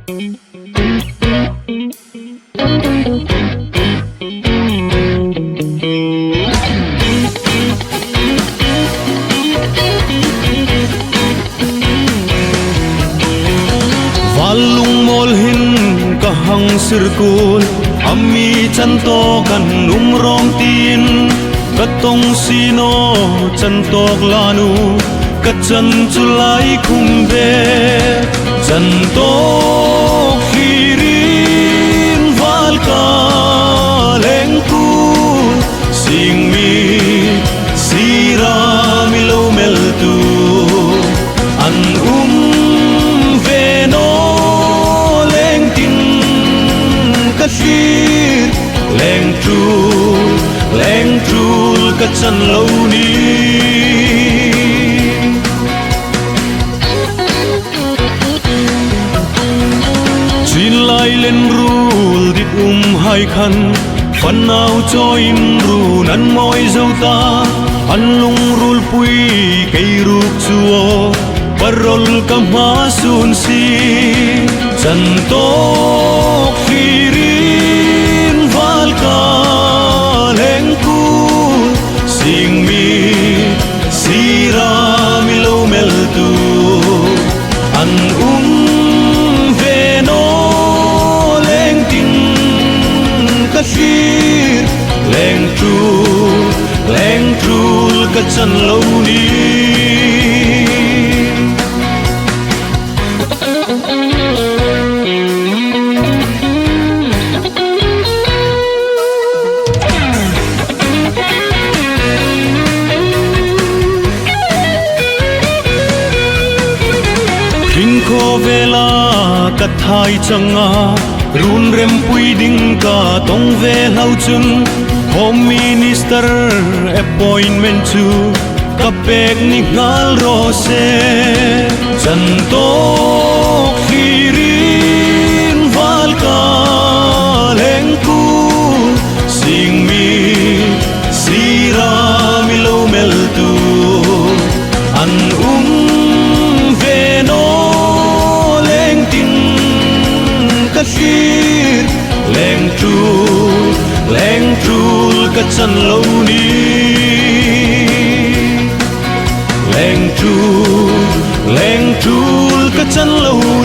Valung molhin kahang sirkul Ami chanto kan umrom tin Katong sino chantok lanu Kachan chulai kumbe Chantok hirin valka lengkul Sing mi sira milo meltu An veno lengtin kashir lengtrul kachan launi Lai lên rul dit hai khăn phần nào cho im ru nan môi dâu ta ăn lung rul pui cây ruk chuo parol kam ha sun si chan to khirin val ka leng ku sing mi sira milo mel tu an kashir lengtrul kachan launi Kingko vela kathai changa Run rem pui ding ka tong ve lau chung Home Minister appointment chu Kapek ni ngal ro se Chanto khirin val ka lengku Sing mi sira milo meltu An veno lengtin kashir lengtrul kachan launi lengtrul kachan launi